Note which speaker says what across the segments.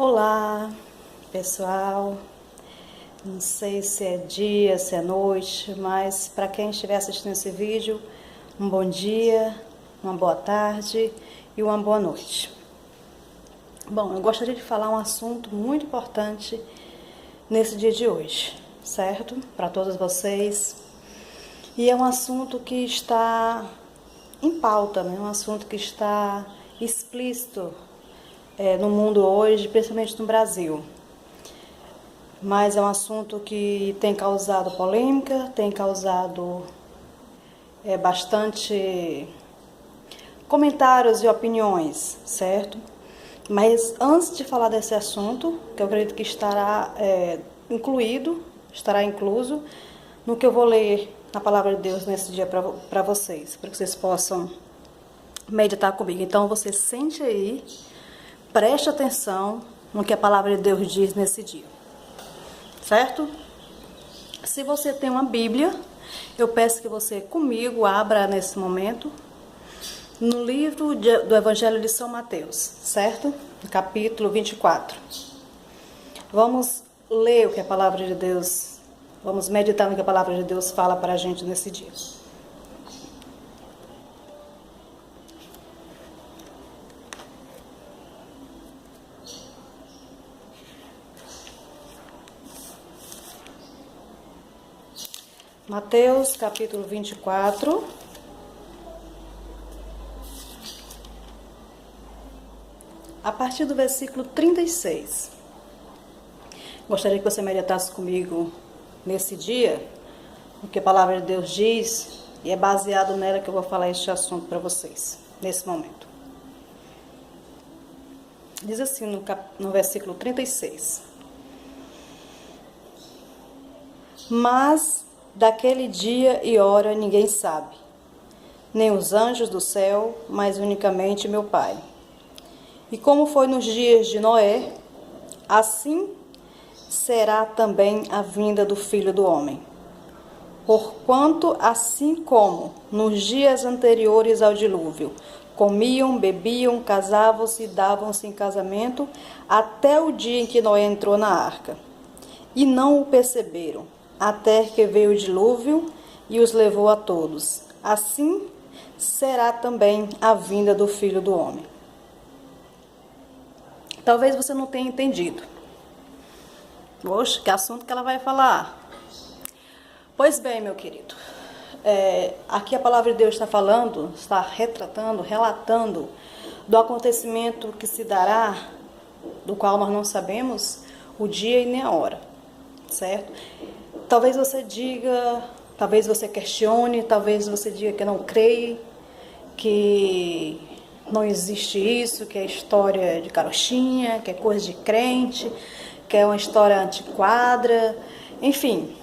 Speaker 1: Olá, pessoal. Não sei se é dia, se é noite, mas para quem estiver assistindo esse vídeo, um bom dia, uma boa tarde e uma boa noite. Bom, eu gostaria de falar um assunto muito importante nesse dia de hoje, certo? Para todos vocês. E é um assunto que está em pauta, né? Um assunto que está explícito no mundo hoje, principalmente no Brasil. Mas é um assunto que tem causado polêmica, tem causado bastante comentários e opiniões, certo? Mas antes de falar desse assunto, que eu acredito que estará incluso no que eu vou ler na Palavra de Deus nesse dia para vocês, para que vocês possam meditar comigo. Então você sente aí, preste atenção no que a Palavra de Deus diz nesse dia, certo? Se você tem uma Bíblia, eu peço que você comigo abra nesse momento no livro do Evangelho de São Mateus, certo? No capítulo 24. Vamos ler o que a Palavra de Deus, vamos meditar no que a Palavra de Deus fala para a gente nesse dia. Mateus, capítulo 24, a partir do versículo 36. Gostaria que você meditasse comigo nesse dia, o que a Palavra de Deus diz, e é baseado nela que eu vou falar este assunto para vocês, nesse momento. Diz assim no versículo 36. Mas daquele dia e hora ninguém sabe, nem os anjos do céu, mas unicamente meu Pai. E como foi nos dias de Noé, assim será também a vinda do Filho do Homem. Porquanto, assim como nos dias anteriores ao dilúvio, comiam, bebiam, casavam-se e davam-se em casamento, até o dia em que Noé entrou na arca. E não o perceberam, até que veio o dilúvio e os levou a todos. Assim será também a vinda do Filho do Homem. Talvez você não tenha entendido. Poxa, que assunto que ela vai falar. Pois bem, meu querido, aqui a Palavra de Deus está falando, está relatando do acontecimento que se dará, do qual nós não sabemos o dia e nem a hora, certo? Talvez você diga, talvez você questione, talvez você diga que não crê, que não existe isso, que é história de carochinha, que é coisa de crente, que é uma história antiquada, enfim.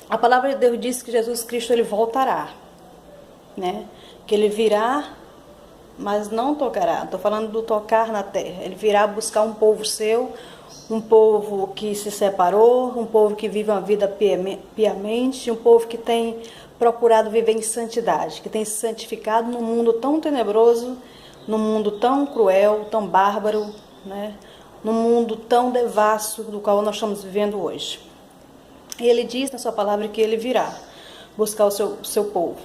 Speaker 1: A Palavra de Deus diz que Jesus Cristo ele voltará, né? Que ele virá, mas não tocará. Estou falando do tocar na terra. Ele virá buscar um povo seu, um povo que se separou, um povo que vive uma vida piamente, um povo que tem procurado viver em santidade, que tem se santificado num mundo tão tenebroso, num mundo tão cruel, tão bárbaro, né? Num mundo tão devasso do qual nós estamos vivendo hoje. E ele diz na sua palavra que ele virá buscar o seu povo.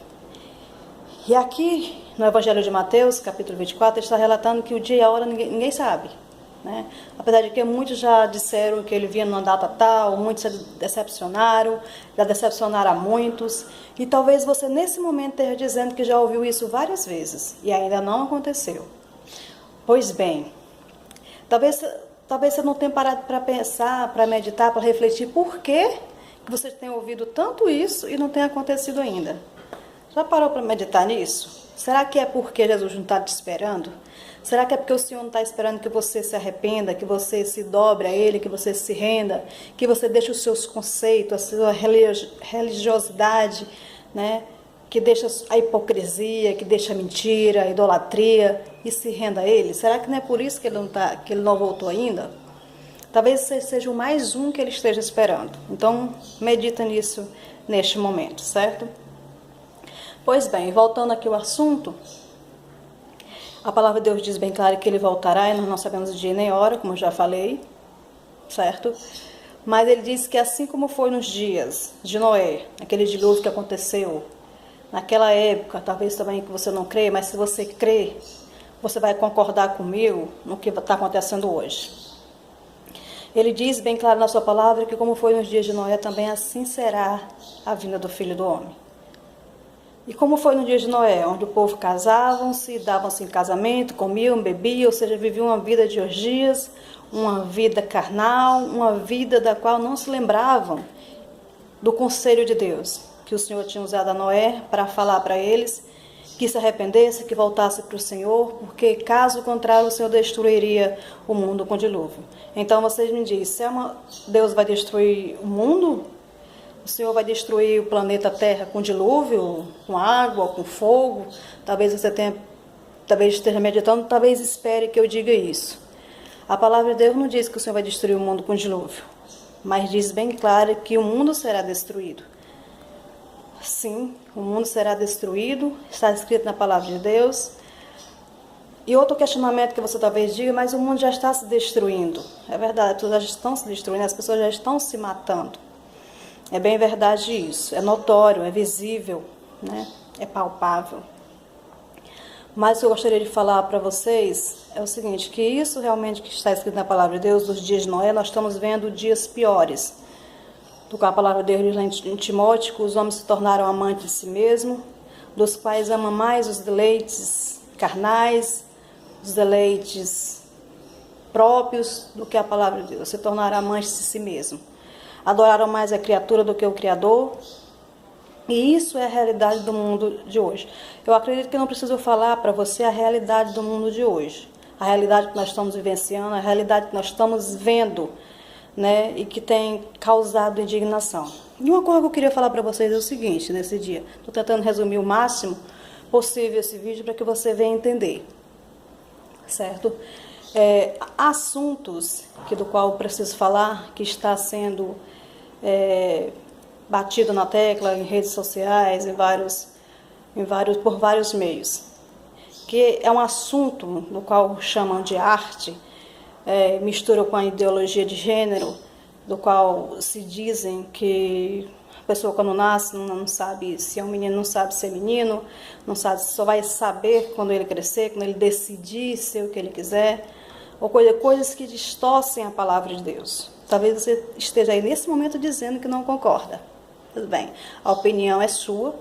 Speaker 1: E aqui no Evangelho de Mateus, capítulo 24, ele está relatando que o dia e a hora ninguém sabe, né? Apesar de que muitos já disseram que ele vinha numa data tal, muitos se decepcionaram, já decepcionaram a muitos. E talvez você nesse momento esteja dizendo que já ouviu isso várias vezes e ainda não aconteceu. Pois bem, talvez você não tenha parado para pensar, para meditar, para refletir por que você tem ouvido tanto isso e não tem acontecido ainda. Já parou para meditar nisso? Será que é porque Jesus não está te esperando? Será que é porque o Senhor não está esperando que você se arrependa, que você se dobre a Ele, que você se renda, que você deixe os seus conceitos, a sua religiosidade, né? Que deixa a hipocrisia, que deixa a mentira, a idolatria e se renda a Ele? Será que não é por isso que ele não voltou ainda? Talvez seja o mais um que Ele esteja esperando. Então, medita nisso neste momento, certo? Pois bem, voltando aqui ao assunto, A palavra de Deus diz bem claro que ele voltará, e nós não sabemos o dia nem hora, como eu já falei, certo? Mas ele diz que assim como foi nos dias de Noé, aquele dilúvio que aconteceu naquela época, talvez também que você não crê, mas se você crê, você vai concordar comigo no que está acontecendo hoje. Ele diz bem claro na sua palavra que como foi nos dias de Noé, também assim será a vinda do Filho do Homem. E como foi no dia de Noé, onde o povo casavam-se, davam-se em casamento, comiam, bebiam, ou seja, viviam uma vida de orgias, uma vida carnal, uma vida da qual não se lembravam do conselho de Deus, que o Senhor tinha usado a Noé para falar para eles que se arrependesse, que voltasse para o Senhor, porque caso contrário o Senhor destruiria o mundo com dilúvio. Então vocês me dizem, Deus vai destruir o mundo? O Senhor vai destruir o planeta Terra com dilúvio, com água, com fogo? Talvez você esteja meditando, talvez espere que eu diga isso. A palavra de Deus não diz que o Senhor vai destruir o mundo com dilúvio, mas diz bem claro que o mundo será destruído. Sim, o mundo será destruído, está escrito na palavra de Deus. E outro questionamento que você talvez diga, mas o mundo já está se destruindo. É verdade, as pessoas já estão se destruindo, as pessoas já estão se matando. É bem verdade isso, é notório, é visível, né? É palpável. Mas o que eu gostaria de falar para vocês é o seguinte, que isso realmente que está escrito na palavra de Deus, dos dias de Noé, nós estamos vendo dias piores. Do qual a palavra de Deus diz em Timóteo, que os homens se tornaram amantes de si mesmos, dos quais amam mais os deleites carnais, os deleites próprios do que a palavra de Deus, se tornaram amantes de si mesmos. Adoraram mais a criatura do que o Criador. E isso é a realidade do mundo de hoje. Eu acredito que não preciso falar para você a realidade do mundo de hoje. A realidade que nós estamos vivenciando, a realidade que nós estamos vendo, né, e que tem causado indignação. E uma coisa que eu queria falar para vocês é o seguinte, nesse dia. Estou tentando resumir o máximo possível esse vídeo para que você venha entender. Certo? Assuntos do qual eu preciso falar, que está sendo batido na tecla em redes sociais, por vários meios, que é um assunto do qual chamam de arte, mistura com a ideologia de gênero, do qual se dizem que a pessoa quando nasce não sabe se é um menino, não sabe se é menino, não sabe, só vai saber quando ele crescer, quando ele decidir ser o que ele quiser, ou coisas que distorcem a palavra de Deus. Talvez você esteja aí nesse momento dizendo que não concorda. Tudo bem, a opinião é sua.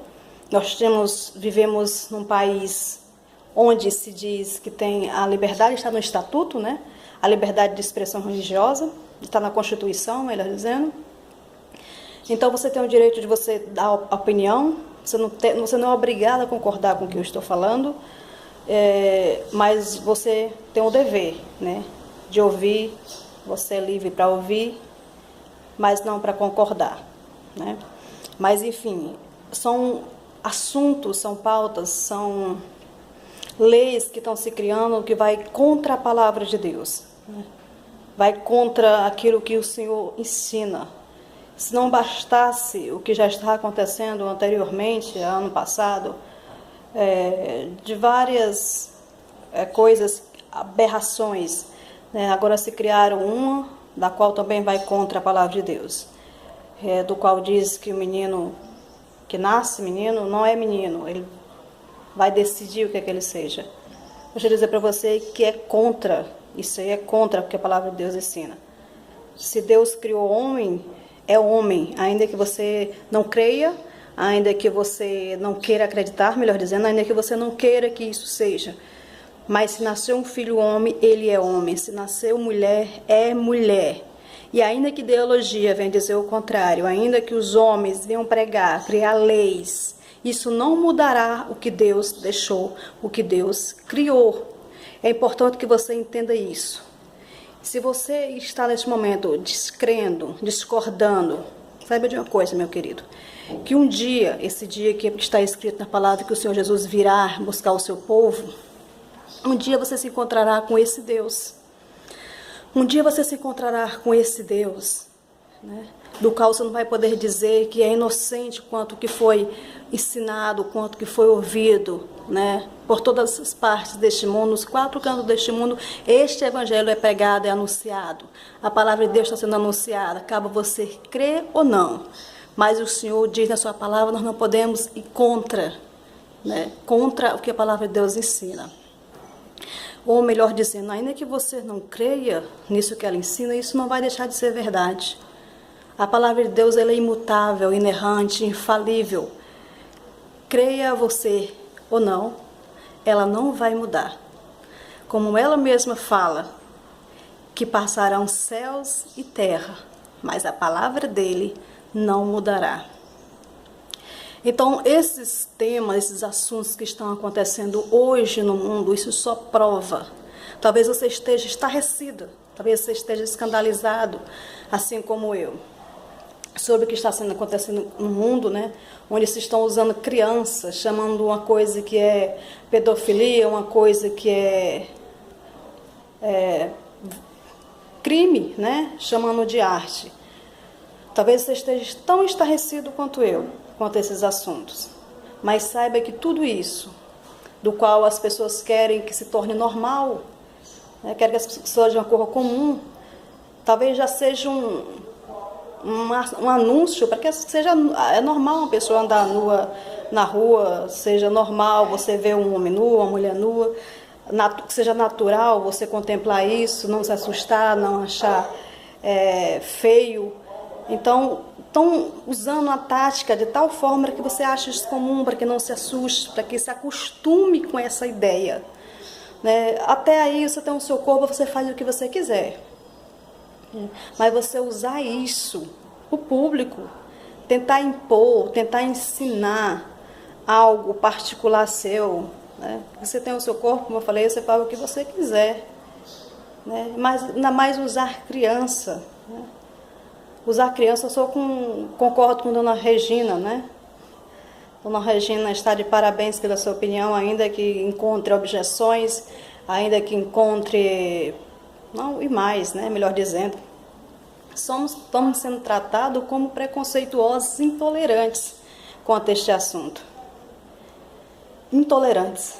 Speaker 1: Nós vivemos num país onde se diz que tem a liberdade, está no estatuto, né? A liberdade de expressão religiosa, está na Constituição, melhor dizendo. Então você tem o direito de você dar a opinião, você não é obrigado a concordar com o que eu estou falando, mas você tem o dever, né, de ouvir, você é livre para ouvir, mas não para concordar, né? Mas enfim, são assuntos, são pautas, são leis que estão se criando que vai contra a palavra de Deus, né? Vai contra aquilo que o Senhor ensina. Se não bastasse o que já está acontecendo anteriormente, ano passado, de várias coisas, aberrações, né? Agora se criaram uma, da qual também vai contra a palavra de Deus, do qual diz que o menino que nasce menino não é menino, ele vai decidir o que é que ele seja. Eu gostaria de dizer para você que é contra, isso aí é contra o que a palavra de Deus ensina. Se Deus criou homem, é homem, ainda que você não creia, ainda que você não queira acreditar, melhor dizendo, ainda que você não queira que isso seja. Mas se nasceu um filho homem, ele é homem. Se nasceu mulher, é mulher. E ainda que ideologia venha dizer o contrário, ainda que os homens venham pregar, criar leis, isso não mudará o que Deus deixou, o que Deus criou. É importante que você entenda isso. Se você está nesse momento descrendo, discordando, saiba de uma coisa, meu querido, que um dia, esse dia que está escrito na palavra que o Senhor Jesus virá buscar o seu povo, um dia você se encontrará com esse Deus. Um dia você se encontrará com esse Deus, né? do qual você não vai poder dizer que é inocente quanto que foi ensinado, quanto que foi ouvido, né? Por todas as partes deste mundo, nos 4 cantos deste mundo, este evangelho é pregado, é anunciado. A palavra de Deus está sendo anunciada, cabe você crer ou não. Mas o Senhor diz na sua palavra, nós não podemos ir contra, né? Contra o que a palavra de Deus ensina. Ou melhor dizendo, ainda que você não creia nisso que ela ensina, isso não vai deixar de ser verdade. A palavra de Deus ela é imutável, inerrante, infalível. Creia você ou não, ela não vai mudar. Como ela mesma fala, que passarão céus e terra, mas a palavra dele não mudará. Então, esses temas, esses assuntos que estão acontecendo hoje no mundo, isso só prova. Talvez você esteja estarrecido, talvez você esteja escandalizado, assim como eu, sobre o que está acontecendo no mundo, né? Onde se estão usando crianças, chamando uma coisa que é pedofilia, uma coisa que é crime, né? Chamando de arte. Talvez você esteja tão estarrecido quanto eu, quanto a esses assuntos. Mas saiba que tudo isso, do qual as pessoas querem que se torne normal, né? Querem que as pessoas de uma cor comum, talvez já seja um anúncio para que seja normal uma pessoa andar nua na rua, seja normal você ver um homem nu, uma mulher nua, que seja natural você contemplar isso, não se assustar, não achar feio. Então, estão usando a tática de tal forma que você ache isso comum, para que não se assuste, para que se acostume com essa ideia, né? Até aí você tem o seu corpo, você faz o que você quiser. Mas você usar isso, o público, tentar impor, tentar ensinar algo particular seu, né? Você tem o seu corpo, como eu falei, você faz o que você quiser, né? Mas ainda mais usar criança, né? Usar criança, concordo com Dona Regina, né? Dona Regina está de parabéns pela sua opinião, ainda que encontre objeções, ainda que encontre... Não, e mais, né? Melhor dizendo. Estamos sendo tratados como preconceituosos, intolerantes quanto a este assunto. Intolerantes.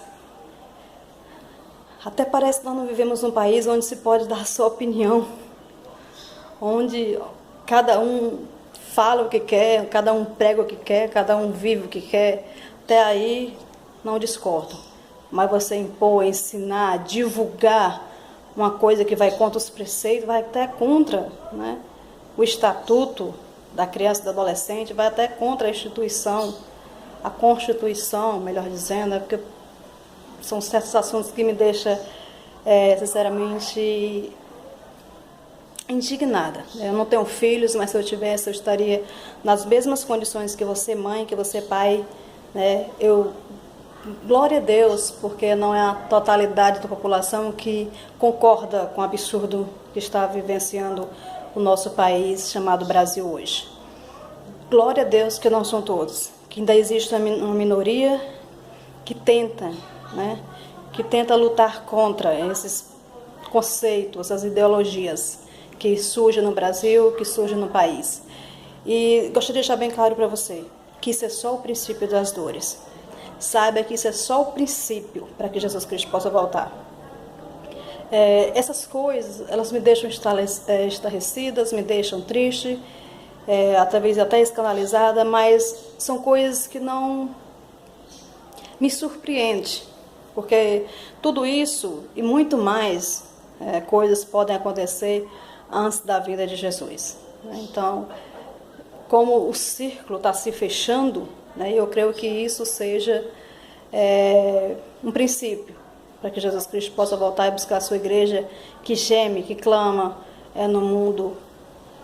Speaker 1: Até parece que nós não vivemos num país onde se pode dar a sua opinião, onde cada um fala o que quer, cada um prega o que quer, cada um vive o que quer. Até aí não discordam. Mas você impor, ensinar, divulgar uma coisa que vai contra os preceitos, vai até contra, né, o estatuto da criança e do adolescente, vai até contra a Constituição, melhor dizendo, porque são certos assuntos que me deixam, sinceramente, indignada. Eu não tenho filhos, mas se eu tivesse, eu estaria nas mesmas condições que você, mãe, que você, pai, né? Glória a Deus, porque não é a totalidade da população que concorda com o absurdo que está vivenciando o nosso país chamado Brasil hoje. Glória a Deus que não são todos, que ainda existe uma minoria que tenta, né, que tenta lutar contra esses conceitos, essas ideologias que surgem no Brasil, que surgem no país. E gostaria de deixar bem claro para você que isso é só o princípio das dores. Saiba que isso é só o princípio para que Jesus Cristo possa voltar. Essas coisas, elas me deixam estarrecidas, me deixam triste, talvez até escandalizada, mas são coisas que não me surpreendem, porque tudo isso e muito mais coisas podem acontecer antes da vida de Jesus. Então, como o círculo está se fechando, né, eu creio que isso seja um princípio para que Jesus Cristo possa voltar e buscar a sua igreja que geme, que clama no mundo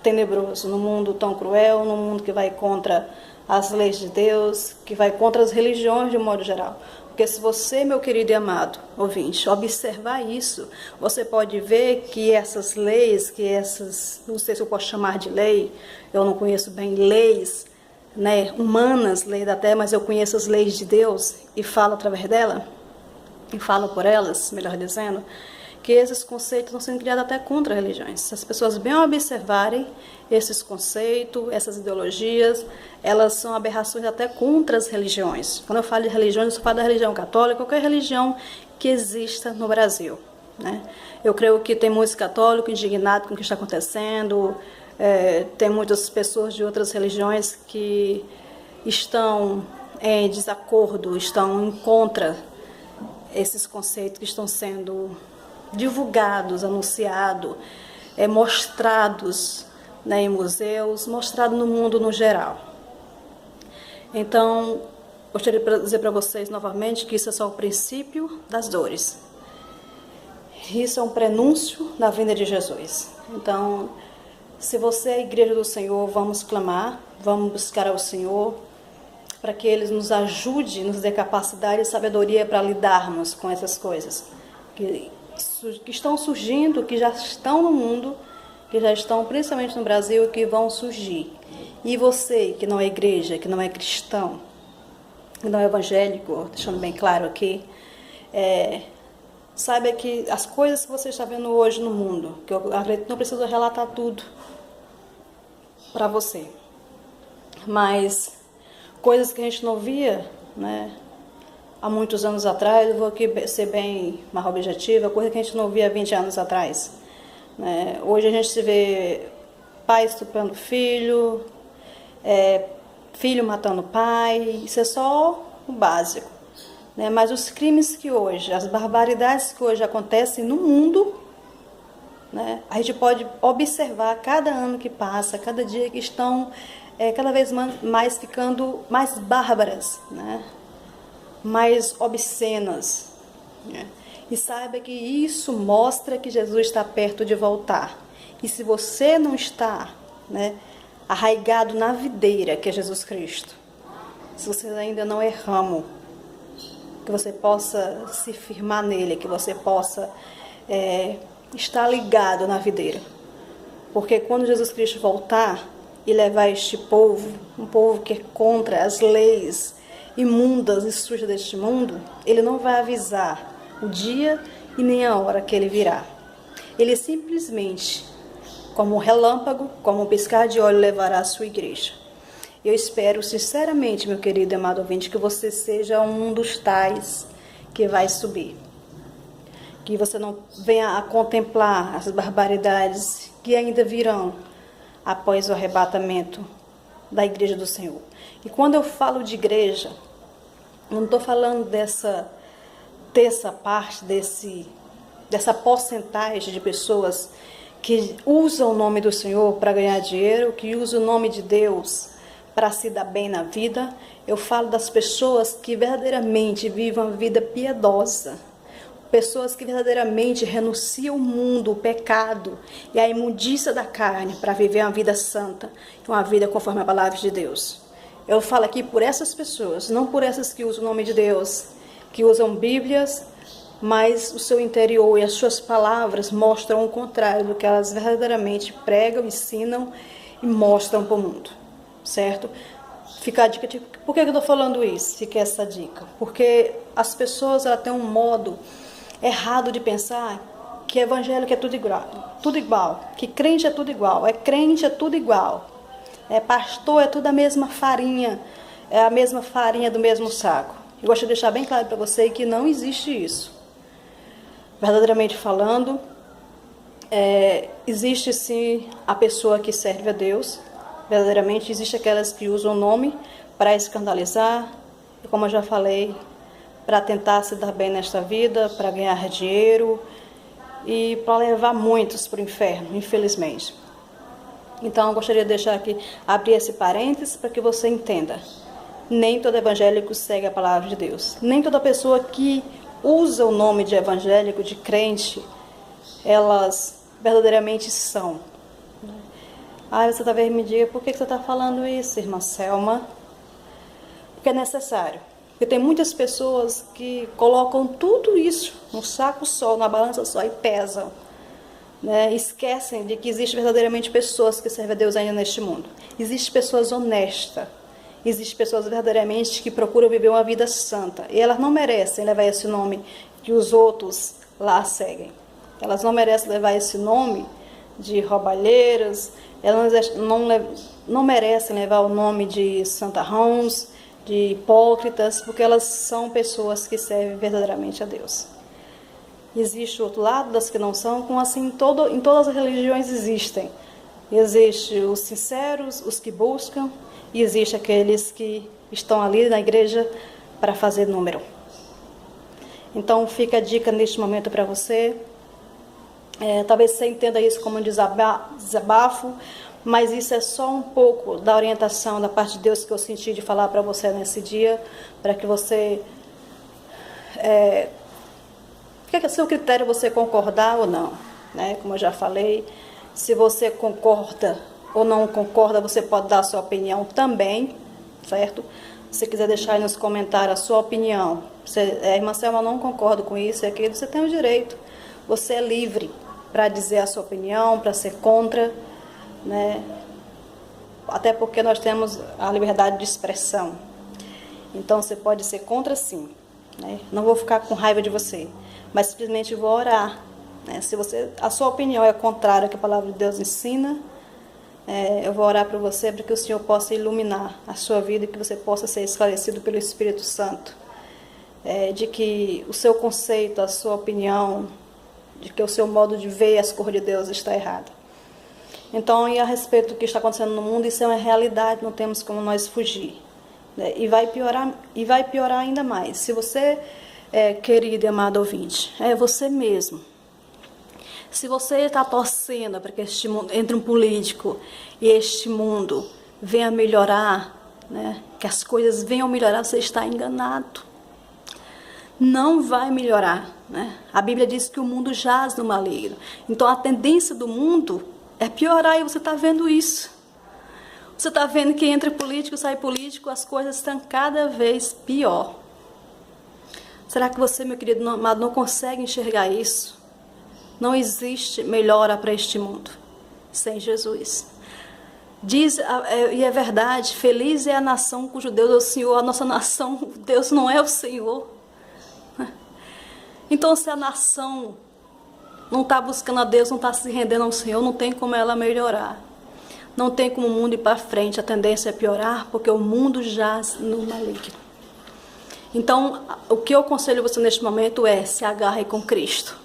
Speaker 1: tenebroso, no mundo tão cruel, no mundo que vai contra as leis de Deus, que vai contra as religiões de um modo geral. Porque se você, meu querido e amado ouvinte, observar isso, você pode ver que essas leis, não sei se eu posso chamar de lei, eu não conheço bem leis, né, humanas, lei da terra, mas eu conheço as leis de Deus e falo através dela, e falo por elas, melhor dizendo, que esses conceitos estão sendo criados até contra religiões. Se as pessoas bem observarem esses conceitos, essas ideologias, elas são aberrações até contra as religiões. Quando eu falo de religiões, eu falo da religião católica, qualquer religião que exista no Brasil, né? Eu creio que tem muitos católicos indignados com o que está acontecendo, tem muitas pessoas de outras religiões que estão em desacordo, estão em contra esses conceitos que estão sendo divulgados, anunciados, mostrados, né, em museus, mostrados no mundo no geral. Então, gostaria de dizer para vocês novamente que isso é só o princípio das dores. Isso é um prenúncio da vinda de Jesus. Então, se você é a igreja do Senhor, vamos clamar, vamos buscar ao Senhor, para que Ele nos ajude, nos dê capacidade e sabedoria para lidarmos com essas coisas que estão surgindo, que já estão no mundo, que já estão principalmente no Brasil e que vão surgir. E você, que não é igreja, que não é cristão, que não é evangélico, deixando bem claro aqui, saiba que as coisas que você está vendo hoje no mundo, que eu acredito que não preciso relatar tudo para você, mas coisas que a gente não via, né, há muitos anos atrás, eu vou aqui ser bem mais objetiva, coisa que a gente não via há 20 anos atrás. Né? Hoje a gente se vê pai estuprando filho, filho matando pai, isso é só o básico. Né? Mas os crimes que hoje, as barbaridades que hoje acontecem no mundo, né, a gente pode observar cada ano que passa, cada dia que estão cada vez mais ficando mais bárbaras, né? Mais obscenas. Né? E saiba que isso mostra que Jesus está perto de voltar. E se você não está, né, arraigado na videira, que é Jesus Cristo, se você ainda não é ramo, que você possa se firmar nele, que você possa estar ligado na videira. Porque quando Jesus Cristo voltar e levar este povo, um povo que é contra as leis imundas e sujas deste mundo, ele não vai avisar o dia e nem a hora que ele virá. Ele simplesmente, como um relâmpago, como um piscar de olho, levará a sua igreja. Eu espero sinceramente, meu querido e amado ouvinte, que você seja um dos tais que vai subir. Que você não venha a contemplar as barbaridades que ainda virão após o arrebatamento da igreja do Senhor. E quando eu falo de igreja, eu não estou falando dessa terça parte, dessa porcentagem de pessoas que usam o nome do Senhor para ganhar dinheiro, que usam o nome de Deus para se dar bem na vida. Eu falo das pessoas que verdadeiramente vivem uma vida piedosa, pessoas que verdadeiramente renunciam ao mundo, o pecado e a imundícia da carne para viver uma vida santa, uma vida conforme a palavra de Deus. Eu falo aqui por essas pessoas, não por essas que usam o nome de Deus, que usam Bíblias, mas o seu interior e as suas palavras mostram o contrário do que elas verdadeiramente pregam, ensinam e mostram para o mundo, certo? Fica a dica, por que eu estou falando isso? Fica essa dica. Porque as pessoas têm um modo errado de pensar que evangélico é tudo igual, que crente é tudo igual, crente é tudo igual, pastor é tudo a mesma farinha, é a mesma farinha do mesmo saco. Eu gosto de deixar bem claro para você que não existe isso. Verdadeiramente falando, existe sim a pessoa que serve a Deus, verdadeiramente existe aquelas que usam o nome para escandalizar, e como eu já falei, para tentar se dar bem nesta vida, para ganhar dinheiro e para levar muitos para o inferno, infelizmente. Então, eu gostaria de deixar aqui, abrir esse parênteses para que você entenda. Nem todo evangélico segue a palavra de Deus. Nem toda pessoa que usa o nome de evangélico, de crente, elas verdadeiramente são. Você talvez me diga, por que você está falando isso, irmã Selma? Porque é necessário. Porque tem muitas pessoas que colocam tudo isso no saco só, na balança só e pesam. Né? Esquecem de que existem verdadeiramente pessoas que servem a Deus ainda neste mundo. Existem pessoas honestas. Existem pessoas verdadeiramente que procuram viver uma vida santa. E elas não merecem levar esse nome que os outros lá seguem. Elas não merecem levar esse nome de roubalheiras, elas não merecem levar o nome de santarrões, de hipócritas, porque elas são pessoas que servem verdadeiramente a Deus. Existe o outro lado, das que não são, como assim em todas as religiões existem. Existem os sinceros, os que buscam, e existe aqueles que estão ali na igreja para fazer número. Então fica a dica neste momento para você. Talvez você entenda isso como um desabafo, mas isso é só um pouco da orientação da parte de Deus que eu senti de falar para você nesse dia, para que você... Fica a seu critério você concordar ou não, né? Como eu já falei, se você concorda ou não concorda, você pode dar a sua opinião também, certo? Se quiser deixar aí nos comentários a sua opinião, irmã Selma, eu não concordo com isso e aquilo, você tem o direito, você é livre para dizer a sua opinião, para ser contra, né? Até porque nós temos a liberdade de expressão. Então você pode ser contra, sim, né? Não vou ficar com raiva de você, mas simplesmente vou orar, né? Se a sua opinião é contrária ao que a palavra de Deus ensina, eu vou orar para você para que o Senhor possa iluminar a sua vida e que você possa ser esclarecido pelo Espírito Santo, de que o seu conceito, a sua opinião, de que o seu modo de ver as cores de Deus está errado. Então, e a respeito do que está acontecendo no mundo, isso é uma realidade, não temos como nós fugir, né? E vai piorar ainda mais. Se você, querido e amado ouvinte, é você mesmo. Se você está torcendo para que este mundo, entre um político e este mundo venha melhorar, né, que as coisas venham melhorar, você está enganado. Não vai melhorar, né? A Bíblia diz que o mundo jaz no maligno. Então a tendência do mundo é piorar e você está vendo isso. Você está vendo que entre político e sai político, as coisas estão cada vez pior. Será que você, meu querido amado, não consegue enxergar isso? Não existe melhora para este mundo sem Jesus. Diz, e é verdade, feliz é a nação cujo Deus é o Senhor. A nossa nação, Deus não é o Senhor. Então, se a nação não está buscando a Deus, não está se rendendo ao Senhor, não tem como ela melhorar. Não tem como o mundo ir para frente, a tendência é piorar, porque o mundo jaz no maligno. Então, o que eu aconselho você neste momento é: se agarre com Cristo.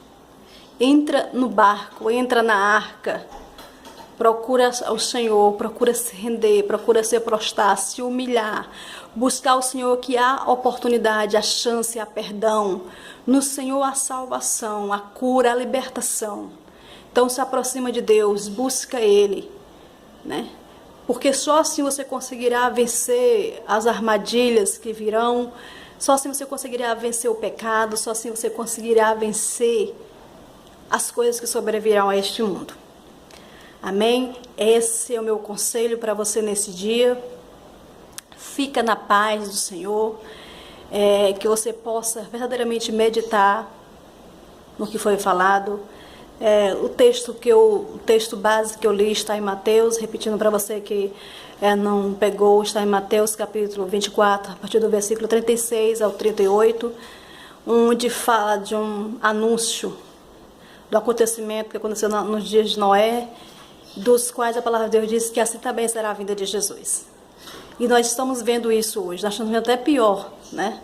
Speaker 1: Entra no barco, entra na arca, procura o Senhor, procura se render, procura se prostrar, se humilhar, buscar o Senhor, que há oportunidade, a chance, há perdão. No Senhor há salvação, a cura, a libertação. Então se aproxima de Deus, busca Ele, né? Porque só assim você conseguirá vencer as armadilhas que virão, só assim você conseguirá vencer o pecado, só assim você conseguirá vencer as coisas que sobrevirão a este mundo. Amém? Esse é o meu conselho para você nesse dia. Fica na paz do Senhor, que você possa verdadeiramente meditar no que foi falado. O texto base que eu li está em Mateus, repetindo para você que não pegou, está em Mateus capítulo 24, a partir do versículo 36 ao 38, onde fala de um anúncio do acontecimento que aconteceu nos dias de Noé, dos quais a palavra de Deus diz que assim também será a vinda de Jesus. E nós estamos vendo isso hoje, nós estamos vendo até pior, né?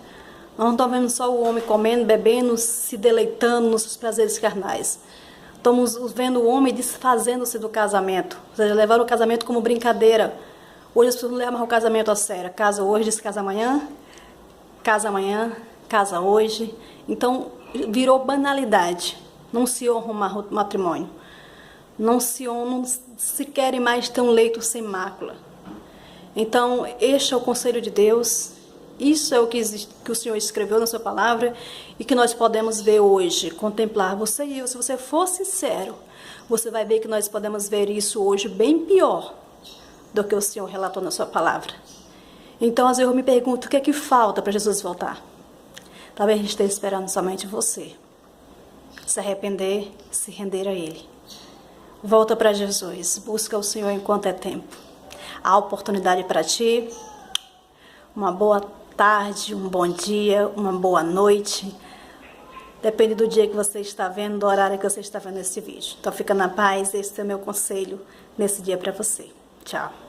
Speaker 1: Nós não estamos vendo só o homem comendo, bebendo, se deleitando nos seus prazeres carnais. Estamos vendo o homem desfazendo-se do casamento, ou seja, levaram o casamento como brincadeira. Hoje as pessoas não levam o casamento a sério. Casa hoje, diz casa amanhã, casa hoje. Então virou banalidade. Não se honra o matrimônio. Não se querem mais ter um leito sem mácula. Então, este é o conselho de Deus. Isso é o que o Senhor escreveu na sua palavra e que nós podemos ver hoje, contemplar. Você e eu, se você for sincero, você vai ver que nós podemos ver isso hoje bem pior do que o Senhor relatou na sua palavra. Então, às vezes eu me pergunto, o que é que falta para Jesus voltar? Talvez a gente esteja esperando somente você. Se arrepender, se render a Ele. Volta para Jesus, busca o Senhor enquanto é tempo. Há oportunidade para ti. Uma boa tarde, um bom dia, uma boa noite. Depende do dia que você está vendo, do horário que você está vendo esse vídeo. Então fica na paz, esse é o meu conselho nesse dia para você. Tchau.